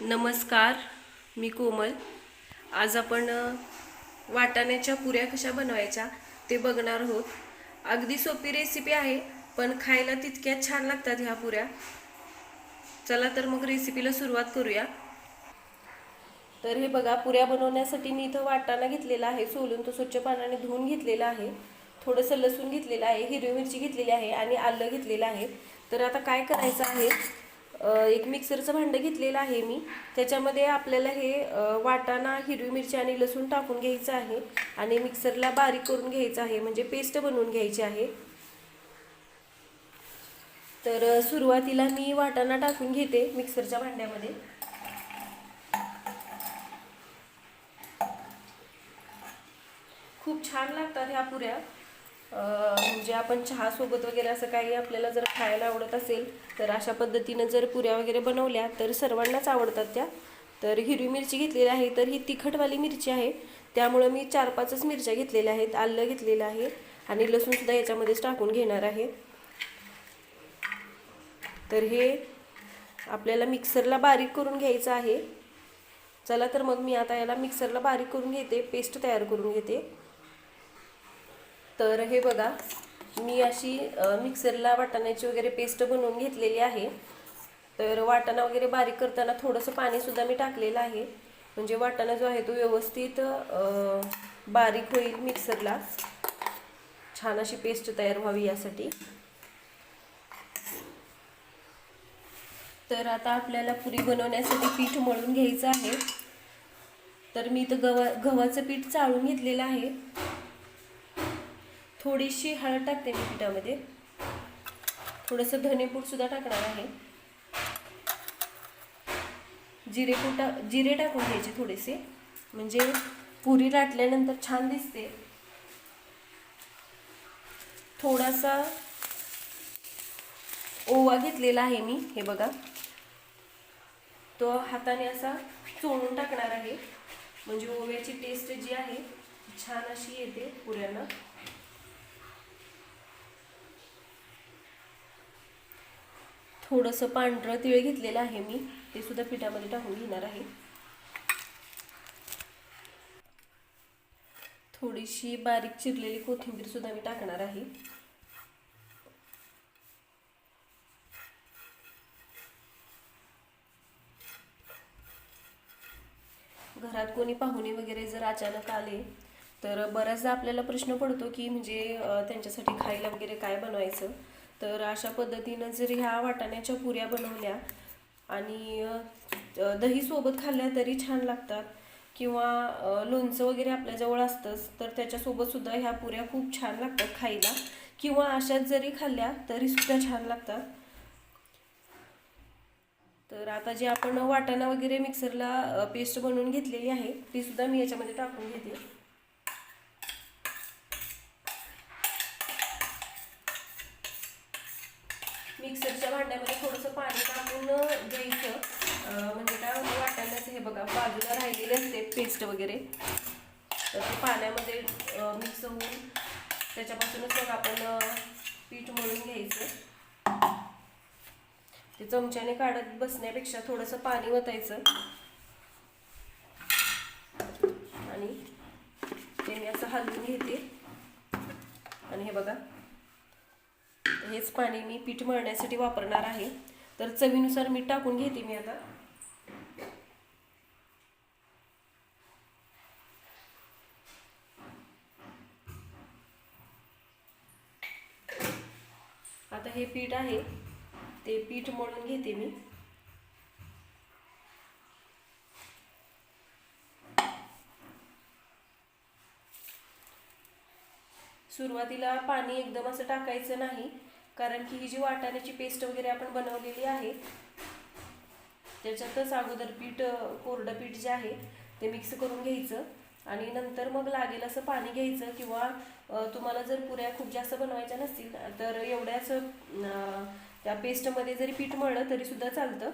नमस्कार, मी कोमल. आज आपण वाटाण्याच्या पुऱ्या कशा बनवायच्या ते बघणार आहोत. अगदी सोपी रेसिपी आहे, पण खायला तितक्या छान लागतात ह्या पुऱ्या. चला तर मग रेसिपीला सुरुवात करूया. तर हे बघा, पुऱ्या बनवण्यासाठी मी इथं वाटाणा घेतलेला आहे, सोलून तो स्वच्छ पाण्याने धुवून घेतलेला आहे. थोडंसं लसूण घेतलेलं आहे, हिरवी मिरची घेतलेली आहे आणि आलं घेतलेलं आहे. तर आता काय करायचं आहे, एक मिक्सरचं भांडं घेतलेलं आहे मी. त्याच्यामध्ये आपल्याला हे वाटाणा, हिरवी मिरची आणि लसूण टाकून घ्यायचं आहे आणि मिक्सरला बारीक करून घ्यायचं आहे, म्हणजे पेस्ट बनवून घ्यायची आहे. तर सुरुवातीला मी वाटाणा टाकून घेते मिक्सरच्या भांड्यामध्ये. खूप छान लागतात ह्या पुऱ्या. म्हणजे आपण चहासोबत वगैरे असं काही आपल्याला जर खायला आवडत असेल तर अशा पद्धतीनं जर पुऱ्या वगैरे बनवल्या तर सर्वांनाच आवडतात त्या. तर हिरवी मिरची घेतलेली आहे, तर ही तिखटवाली मिरची आहे, त्यामुळं मी 4-5च मिरच्या घेतलेल्या आहेत. आलं घेतलेलं आहे आणि लसूणसुद्धा याच्यामध्येच टाकून घेणार आहे. तर हे आपल्याला मिक्सरला बारीक करून घ्यायचं आहे. चला तर मग मी आता याला मिक्सरला बारीक करून घेते, पेस्ट तयार करून घेते. तर हे बघा, मी अशी मिक्सरला वाटाण्याची वगैरे पेस्ट बनवून घेतलेली आहे. तर वाटाणा वगैरे बारीक करताना थोडंसं पाणीसुद्धा मी टाकलेलं आहे, म्हणजे वाटाणा जो आहे तो व्यवस्थित बारीक होईल, मिक्सरला छान अशी पेस्ट तयार व्हावी यासाठी. तर आता आपल्याला पुरी बनवण्यासाठी पीठ मळून घ्यायचं आहे. तर मी इथं गव्हाचं पीठ चाळून घेतलेलं आहे. थोडीशी हळद टाकते मी पिठामध्ये, थोडंसं धनेपूडसुद्धा टाकणार आहे. जिरे टाकून घ्यायचे थोडेसे, म्हणजे पुरी लाटल्यानंतर छान दिसते. थोडासा ओवा घेतलेला आहे मी, हे बघा, तो हाताने असा चोळून टाकणार आहे, म्हणजे ओव्याची टेस्ट जी आहे छान अशी येते पुऱ्यांना. थोडंसं पांढरं तीळ घेतलेलं आहे मी, ते सुद्धा पिठामध्ये टाकून घेणार आहे. थोडीशी बारीक चिरलेली कोथिंबीर सुद्धा मी टाकणार आहे. घरात कोणी पाहुणे वगैरे जर अचानक आले तर बऱ्याचदा आपल्याला प्रश्न पडतो की म्हणजे त्यांच्यासाठी खायला वगैरे काय बनवायचं. तर अशा पद्धतीनं जर ह्या वाटाण्याच्या पुऱ्या बनवल्या आणि दही सोबत खाल्ल्या तरी छान लागतात, किंवा लोणचं वगैरे आपल्याजवळ असतंच तर त्याच्यासोबतसुद्धा ह्या पुऱ्या खूप छान लागतात खायला, किंवा अशाच जरी खाल्ल्या तरीसुद्धा छान लागतात. तर आता जे आपण वाटाणा वगैरे मिक्सरला पेस्ट बनवून घेतलेली आहे ती सुद्धा मी याच्यामध्ये टाकून घेते. मिक्सरच्या भांड्यामध्ये थोडंसं पाणी टाकून घ्यायचं, म्हणजे काय होतं, वाटाण्याचं हे बघा बाजूला राहिलेले असते पेस्ट वगैरे, तर ते पाण्यामध्ये मिक्स होऊन त्याच्यापासूनच मग आपण पीठ मळून घ्यायचं. ते चमच्याने काढत बसण्यापेक्षा थोडंसं पाणी ओतायचं आणि ते मी असं हलवून घेते. आणि हे बघा, हेच पाणी मी पीठ मळण्यासाठी वापरणार आहे. तर चवीनुसार मीठ टाकून घेते मी आता. आता हे पीठ आहे ते पीठ मळून घेते मी. सुरुवातीला पाणी एकदम असं टाकायचं नाही, कारण की ही जी वाटाण्याची पेस्ट वगैरे आपण बनवलेली आहे त्याच्यातच अगोदर कोरडं पीठ जे आहे ते मिक्स करून घ्यायचं आणि नंतर मग लागेल असं पाणी घ्यायचं. किंवा तुम्हाला जर पुऱ्या खूप जास्त बनवायच्या नसतील तर एवढ्याच त्या पेस्टमध्ये जरी पीठ मळलं तरी सुद्धा चालतं.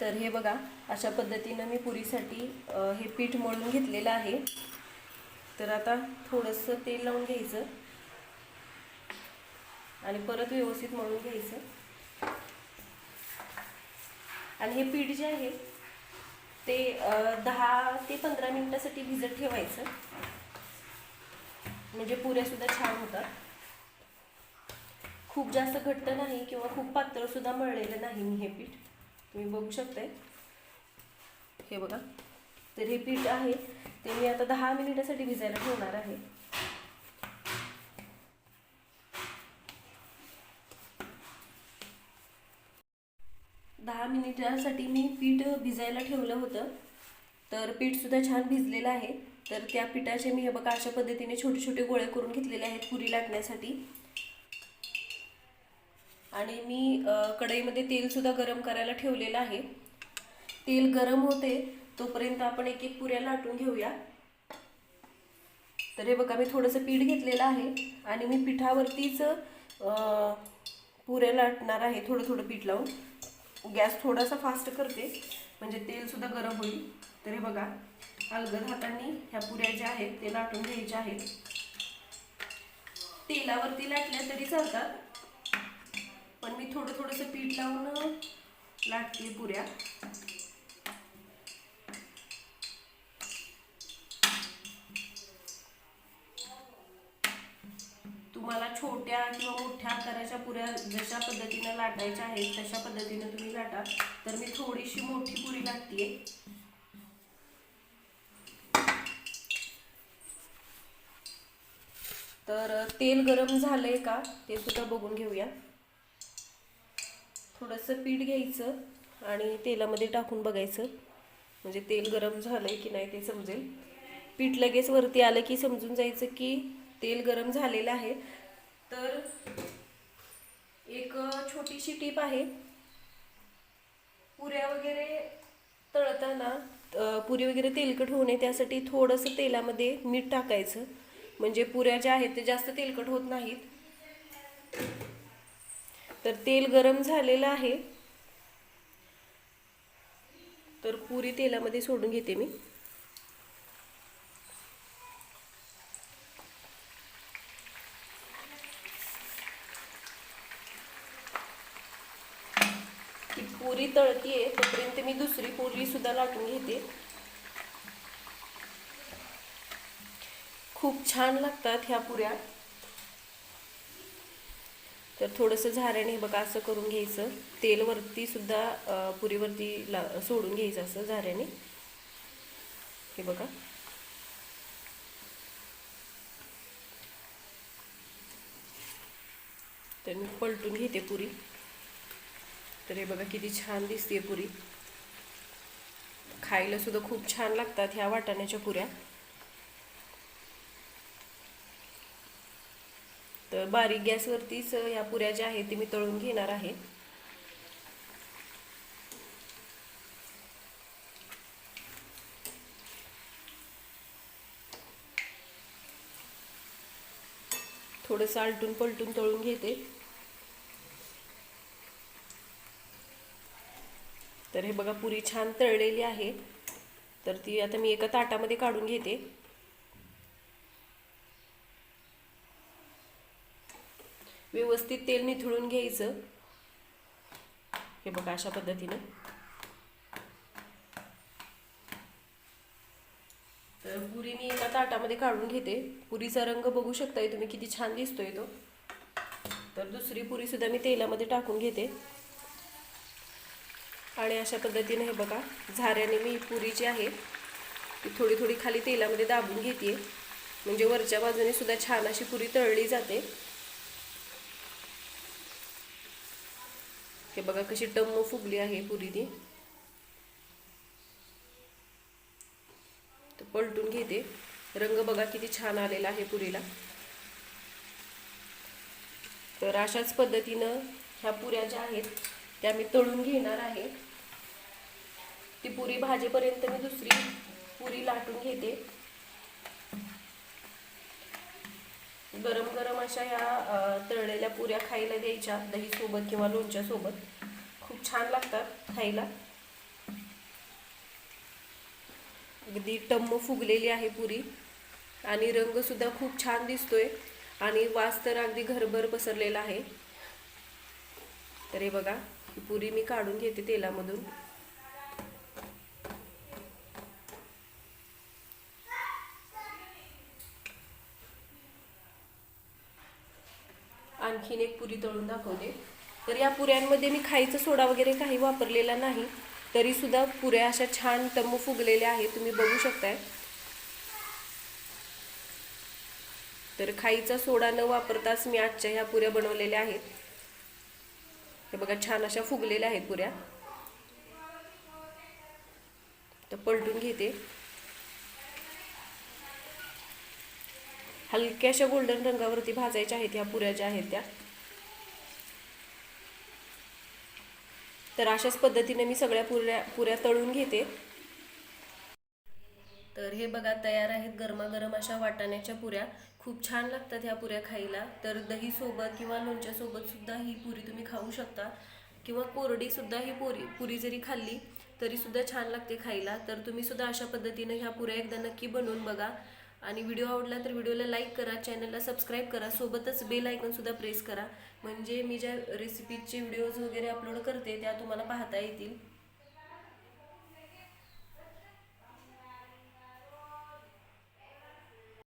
तर हे बघा, अशा पद्धतीनं मी पुरीसाठी हे पीठ मळून घेतलेलं आहे. तर आता थोडंसं तेल लावून घ्यायचं आणि परत व्यवस्थित मळून घ्यायचं. आणि हे पीठ जे आहे ते 10 ते 15 मिनिटासाठी भिजत ठेवायचं, म्हणजे पुऱ्यासुद्धा छान होतात. खूप जास्त घट्ट नाही किंवा खूप पातळ सुद्धा मळलेलं नाही मी हे पीठ, तुम्ही बघू शकताय. हे बघा, तर हे पीठ आहे ते मी आता 10 मिनिटासाठी भिजायला ठेवणार आहे. दहा मिनिटासाठी मी पीठ भिजायला ठेवलं होतं. तर पीठसुद्धा छान भिजलेलं आहे. तर त्या पिठाचे मी हे बघा अशा पद्धतीने छोटे छोटे गोळे करून घेतलेले आहेत पुरी लाटण्यासाठी. आणि मी कढईमध्ये तेलसुद्धा गरम करायला ठेवलेलं आहे. तेल गरम होते तोपर्यंत आपण एक एक पुऱ्या लाटून घेऊया. तर हे बघा, मी थोडंसं पीठ घेतलेलं आहे आणि मी पिठावरतीच पुऱ्या लाटणार आहे, थोडं थोडं पीठ लावून. गॅस थोडासा फास्ट करते म्हणजे तेलसुद्धा गरम होईल. तर हे बघा, अलगद हातांनी ह्या पुऱ्या ज्या आहेत ते लाटून घ्यायच्या आहेत. तेलावरती लाटल्या तरी चालतात, पण मी थोडं थोडंसं पीठ लावून लाटते पुऱ्या. तुम्हाला छोट्या किंवा मोठ्या आकाराच्या पुऱ्या जशा पद्धतीने लाटायच्या आहेत तशा पद्धतीने तुम्ही लाटा. तर मी थोडीशी मोठी पुरी लाटते. तर तेल गरम झालंय का ते सुद्धा बघून घेऊया. थोडंसं पीठ घ्यायचं आणि तेलामध्ये टाकून बघायचं, म्हणजे तेल गरम झालंय की नाही ते समजेल. पीठ लगेच वरती आलं की समजून जायचं की तेल गरम झालेलं आहे. तर एक छोटीशी टीप आहे, पुऱ्या वगैरे तळताना पुरी वगैरे तेलकट होऊ नये त्यासाठी थोडंसं तेलामध्ये मीठ टाकायचं, म्हणजे पुऱ्या ज्या आहेत ते जास्त तेलकट होत नाहीत. तर तेल गरम झालेलं आहे, तर पुरी तेलामध्ये सोडून घेते मी. ती पुरी तळतीये तोपर्यंत मी दुसरी पुरी सुद्धा लाटून घेते. खूप छान लागतात ह्या पुऱ्या. तर थोडंसं झाऱ्याने बघा असं करून घ्यायचं, तेल वरती सुद्धा पुरीवरती सोडून घ्यायचं असं झाऱ्याने. हे बघा, तर मी पलटून घेते पुरी. तर हे बघा किती छान दिसते पुरी. खायला सुद्धा खूप छान लागतात ह्या वाटाण्याच्या पुऱ्या. तर बारीक गॅसवरतीच ह्या पुऱ्या ज्या आहेत ते मी तळून घेणार आहे. थोडंसं आलटून पलटून तळून घेते. तर हे बघा पुरी छान तळलेली आहे. तर ती आता मी एका ताटामध्ये काढून घेते. व्यवस्थित तेल निथळून घ्यायचं. हे बघा अशा पद्धतीने. तर पुरी मी एका ताटामध्ये काढून घेते. पुरीचा रंग बघू शकताय तुम्ही किती छान दिसतोय तो. तर दुसरी पुरी सुद्धा मी तेलामध्ये टाकून घेते आणि अशा पद्धतीने हे बघा झाऱ्याने मी पुरी जी आहे ती थोडी थोडी खाली तेलामध्ये दाबून घेते, म्हणजे वरच्या बाजूने सुद्धा छान अशी पुरी तळली जाते. हे बघा कशी टम्म फुगली आहे पुरी ती. तर पलटून घेते. रंग बघा किती छान आलेला आहे पुरीला. तर अशाच पद्धतीनं ह्या पुऱ्या ज्या आहेत त्या मी तळून घेणार आहे. ती पुरी भाजेपर्यंत मी दुसरी पुरी लाटून घेते. गरम गरम अशा ह्या तळलेल्या पुऱ्या खायला द्यायच्या दही सोबत किंवा लोणच्या सोबत. खूप छान लागतात खायला. अगदी टम्म फुगलेली आहे पुरी. आणि रंग सुद्धा खूप छान दिसतोय आणि वास तर अगदी घरभर पसरलेला आहे. तर हे बघा, ही पुरी मी काढून घेते तेलामधून. आणखीन एक पुरी तळून दाखवते. तर या पुऱ्यांमध्ये मी खायचा सोडा वगैरे काही वापरलेला नाही, तरी सुद्धा पुऱ्या अशा छान टम्म फुगलेल्या आहेत, तुम्ही बघू शकताय. तर खायचा सोडा न वापरताच मी आजच्या ह्या पुऱ्या बनवलेल्या आहेत. हे बघा, छान अशा फुगलेल्या आहेत पुऱ्या. तर पलटून घेते. हलक्याशा गोल्डन रंगावरती भाजायच्या आहेत ह्या पुऱ्या ज्या आहेत त्या. तर अशाच पद्धतीने मी सगळ्या पुऱ्या तळून घेते. तर हे बघा, तयार आहेत गरमागरम अशा वाटाण्याच्या पुऱ्या. खूप छान लागतात ह्या पुऱ्या खायला. तर दही सोबत किंवा लोणच्यासोबत सुद्धा ही पुरी तुम्ही खाऊ शकता, किंवा कोरडी सुद्धा ही पुरी जरी खाल्ली तरी सुद्धा छान लागते खायला. तर तुम्ही सुद्धा अशा पद्धतीने ह्या पुऱ्या एकदा नक्की बनवून बघा. आणि व्हिडिओ आवडला तर व्हिडिओला लाईक करा, चॅनलला सबस्क्राईब करा, सोबतच बेल आयकॉन सुद्धा प्रेस करा, म्हणजे मी ज्या रेसिपीचे व्हिडिओज वगैरे अपलोड करते त्या तुम्हाला पाहता येतील.